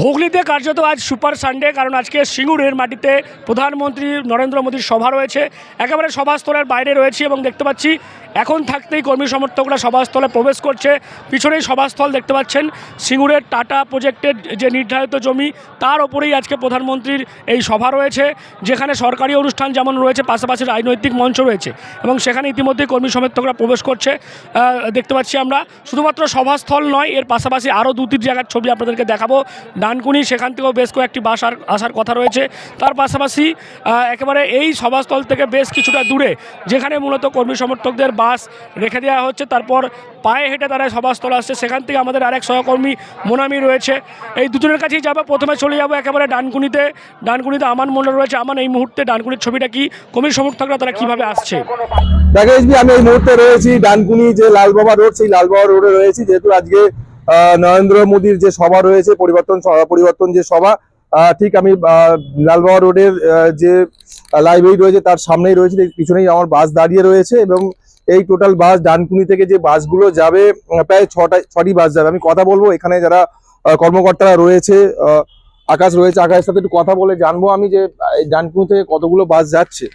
হুগলিতে কার্যত আজ সুপার সানডে, কারণ আজকে সিঙ্গুরের মাটিতে প্রধানমন্ত্রী নরেন্দ্র মোদীর সভা রয়েছে। একেবারে সভাস্থলের বাইরে রয়েছে এবং দেখতে পাচ্ছি এখন থাকতেই কর্মী সমর্থকরা সভাস্থলে প্রবেশ করছে। পিছনেই সভাস্থল দেখতে পাচ্ছেন। সিঙ্গুরের টাটা প্রজেক্টের যে নির্ধারিত জমি, তার ওপরেই আজকে প্রধানমন্ত্রীর এই সভা রয়েছে, যেখানে সরকারি অনুষ্ঠান যেমন রয়েছে, পাশাপাশি রাজনৈতিক মঞ্চ রয়েছে এবং সেখানে ইতিমধ্যেই কর্মী সমর্থকরা প্রবেশ করছে দেখতে পাচ্ছি আমরা। শুধুমাত্র সভাস্থল নয়, এর পাশাপাশি আরও দু-তিন জায়গার ছবি আপনাদেরকে দেখাবো। ডানকুনি, সেখান থেকেও বেশ কয়েকটি বাস আসার কথা রয়েছে। তার পাশাপাশি একেবারে এই সভাস্থল থেকে বেশ কিছুটা দূরে, যেখানে মূলত কর্মী সমর্থকদের বাস রেখে দেওয়া হচ্ছে, তারপর পায়ে হেঁটে তারা সভাস্থল আসছে। সেখান থেকে আমাদের আরেক সহকর্মী মোনামি রয়েছে, এই দুজনের কাছেই যাবো। প্রথমে চলে যাবো একেবারে ডানকুনিতে। আমান মন্ডল রয়েছে। আমান, এই মুহূর্তে ডানকুনির ছবিটা কি, কর্মী সমর্থকরা তারা কিভাবে আসছে? আমি এই মুহূর্তে রয়েছি ডানকুনি যে লালবাবা রোড, সেই লালবাবা রোডে রয়েছি, যেহেতু আজকে নরেন্দ্র মোদীর যে সভা রয়েছে, পরিবর্তন যে সভা, ঠিক আমি লালবাবা রোডের যে লাইব্রেরি রয়েছে তার সামনেই রয়েছে। পিছনেই আমার বাস দাঁড়িয়ে রয়েছে এবং এই টোটাল বাস ডানকুনি থেকে যে বাসগুলো যাবে, প্রায় ছটি বাস যাবে। আমি কথা বলবো এখানে যারা কর্মকর্তারা রয়েছে, আকাশের সাথে একটু কথা বলে জানবো আমি যে ডানকুনি থেকে কতগুলো বাস যাচ্ছে।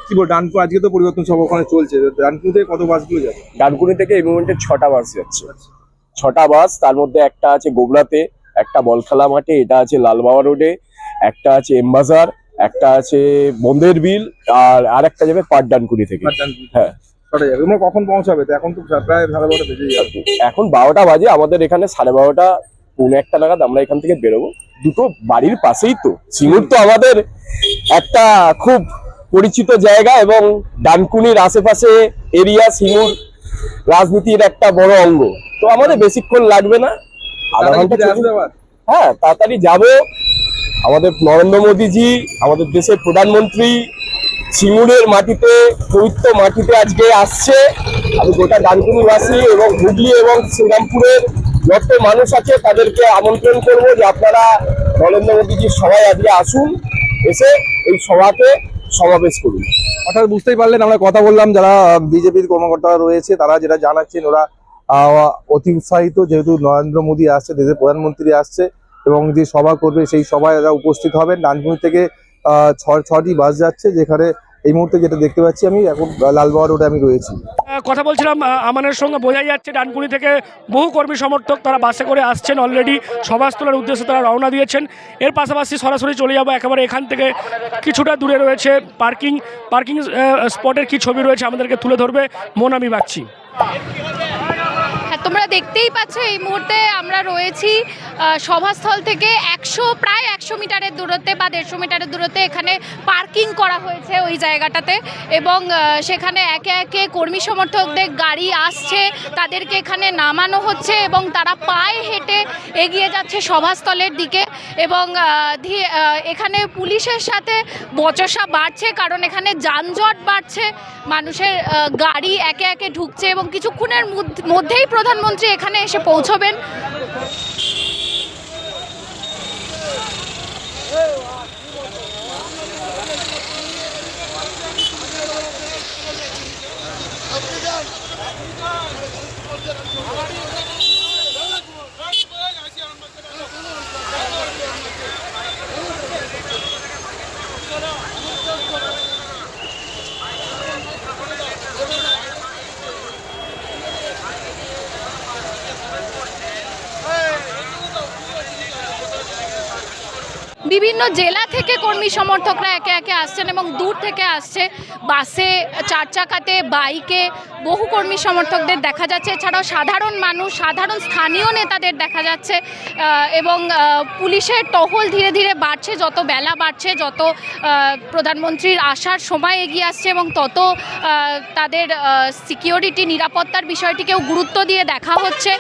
কি বল, ডানকুনি আজকে তো পরিবর্তন সভা ওখানে চলছে, ডানকুনি থেকে কত বাসগুলো যাবে? ডানকুনি থেকে এই মুহূর্তে 6টা বাস যাচ্ছে। 6টা বাস, তার মধ্যে একটা আছে গোবরাতে, একটা বলখেলা মাঠে, এটা আছে লালবাবা রোডে, একটা আছে এমবাজার, একটা আছে বন্দের বিল, আর আরেকটা যাবে পাট ডানকুনি থেকে। হ্যাঁ, কখন পৌঁছাবে? এখন তো প্রায় 12:30 বেজে যাবে। এখন 12টা বাজে, আমাদের এখানে 12:30 পৌনে 1টা নাগাদ আমরা এখান থেকে বেরোবো। দুটো বাড়ির পাশেই তো সিঙ্গুর, তো আমাদের একটা খুব পরিচিত জায়গা এবং ডানকুনির আশেপাশে এরিয়া সিঙ্গুর রাজনীতির একটা বড় অঙ্গ। তো আমাদের বেশিক্ষণ লাগবে না, আধা ঘন্টা। হ্যাঁ, তাড়াতাড়ি যাবো। আমাদের নরেন্দ্র মোদীজি, আমাদের দেশের প্রধানমন্ত্রী সিঙ্গুরের মাটিতে, পবিত্র মাটিতে আজকে আসছে। আমি গোটা ডানকুনিবাসী এবং হুগলি এবং শ্রীরামপুরের যত মানুষ আছে তাদেরকে আমন্ত্রণ করবো যে আপনারা নরেন্দ্র মোদীজির সভায় আজকে আসুন, এসে এই সভাতে সমাবেশ করুন। অর্থাৎ বুঝতেই পারলেন, আমরা কথা বললাম যারা বিজেপির কর্মকর্তারা রয়েছে, তারা যেটা জানাচ্ছেন, ওরা অতি উৎসাহিত, যেহেতু নরেন্দ্র মোদী আসছে, দেশের প্রধানমন্ত্রী আসছে এবং যে সভা করবে সেই সভায় এরা উপস্থিত হবেন। ডানকুনি থেকে 6টি বাস যাচ্ছে, যেখানে এই মুহূর্তে যেটা দেখতে পাচ্ছি আমি এখন লালবাবা রোডে আমি রয়েছি। কথা বলছিলাম আমানের সঙ্গে, বোঝাই যাচ্ছে ডানকুনি থেকে বহু কর্মী সমর্থক তারা বাসে করে আসছেন, অলরেডি সভাস্থলের উদ্দেশ্যে তারা রওনা দিয়েছেন। এর পাশাপাশি সরাসরি চলে যাবো একেবারে এখান থেকে কিছুটা দূরে রয়েছে পার্কিং স্পটের কি ছবি রয়েছে আমাদেরকে তুলে ধরবে মোনামি বাগচি। হ্যাঁ, তোমরা দেখতেই পাচ্ছ এই মুহূর্তে আমরা রয়েছি সভাস্থল থেকে প্রায় 100 মিটারের দূরত্বে বা 150 মিটারের দূরত্বে এখানে পার্কিং করা হয়েছে ওই জায়গাটাতে, এবং সেখানে একে একে কর্মী সমর্থকদের গাড়ি আসছে, তাদেরকে এখানে নামানো হচ্ছে এবং তারা পায়ে হেঁটে এগিয়ে যাচ্ছে সভাস্থলের দিকে। এবং এখানে পুলিশের সাথে বচসা বাড়ছে, কারণ এখানে যানজট বাড়ছে, মানুষের গাড়ি একে একে ঢুকছে এবং কিছুক্ষণের মধ্যেই প্রধানমন্ত্রী এখানে এসে পৌঁছবেন। বিভিন্ন জেলা থেকে কর্মী সমর্থকরা একে একে আসছেন এবং দূর থেকে আসছে। বাসে, 4 চাকাতে, বাইকে বহু কর্মী সমর্থকদের দেখা যাচ্ছে। এছাড়াও সাধারণ মানুষ, সাধারণ স্থানীয় নেতাদের দেখা যাচ্ছে এবং পুলিশের টহল ধীরে ধীরে বাড়ছে। যত বেলা বাড়ছে, যত প্রধানমন্ত্রীর আসার সময় এগিয়ে আসছে এবং তত তাদের সিকিউরিটি, নিরাপত্তার বিষয়টিকেও গুরুত্ব দিয়ে দেখা হচ্ছে।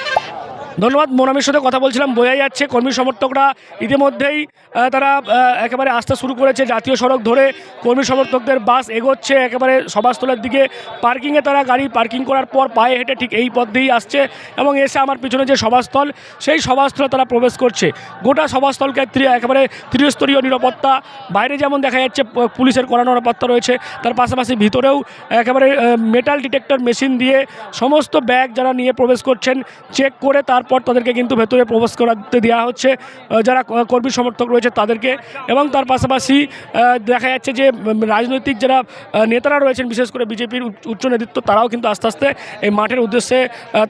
ধন্যবাদ। মোনামির সাথে কথা বলছিলাম, বোঝাই যাচ্ছে কর্মী সমর্থকরা ইতিমধ্যেই তারা একেবারে আসতে শুরু করেছে। জাতীয় সড়ক ধরে কর্মী সমর্থকদের বাস এগোচ্ছে একেবারে সভাস্থলের দিকে। পার্কিংয়ে তারা গাড়ি পার্কিং করার পর পায়ে হেঁটে ঠিক এই পথ দিয়েই আসছে এবং এসে আমার পিছনে যে সভাস্থল, সেই সভাস্থলে তারা প্রবেশ করছে। গোটা সভাস্থলকে একেবারে ত্রিস্তরীয় নিরাপত্তা, বাইরে যেমন দেখা যাচ্ছে পুলিশের কড়া নিরাপত্তা রয়েছে, তার পাশাপাশি ভিতরেও একেবারে মেটাল ডিটেক্টর মেশিন দিয়ে সমস্ত ব্যাগ যারা নিয়ে প্রবেশ করছেন চেক করে তার পর তাদেরকে কিন্তু ভেতরে প্রবেশ করাতে দেওয়া হচ্ছে যারা কর্মী সমর্থক রয়েছে তাদেরকে। এবং তার পাশাপাশি দেখা যাচ্ছে যে রাজনৈতিক যারা নেতারা রয়েছেন, বিশেষ করে বিজেপির উচ্চ নেতৃত্ব, তারাও কিন্তু আস্তে আস্তে এই মাঠের উদ্দেশ্যে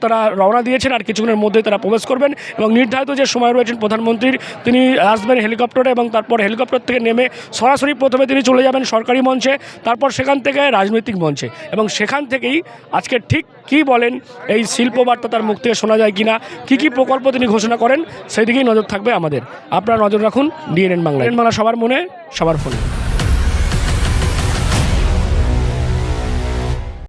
তারা রওনা দিয়েছেন। আর কিছুক্ষণের মধ্যেই তারা প্রবেশ করবেন এবং নির্ধারিত যে সময় রয়েছেন প্রধানমন্ত্রীর, তিনি আসবেন হেলিকপ্টারে এবং তারপর হেলিকপ্টার থেকে নেমে সরাসরি প্রথমে তিনি চলে যাবেন সরকারি মঞ্চে, তারপর সেখান থেকে রাজনৈতিক মঞ্চে। এবং সেখান থেকেই আজকে ঠিক কী বলেন, এই শিল্প বার্তা তার মুখ থেকে শোনা যায় কিনা, কী প্রকল্প তিনি ঘোষণা করেন, সেই দিকেই নজর থাকবে আমাদের। আপনারা নজর রাখুন ডিএনএন বাংলা। ডিএনএন বাংলা সবার মনে, সবার ফোনে।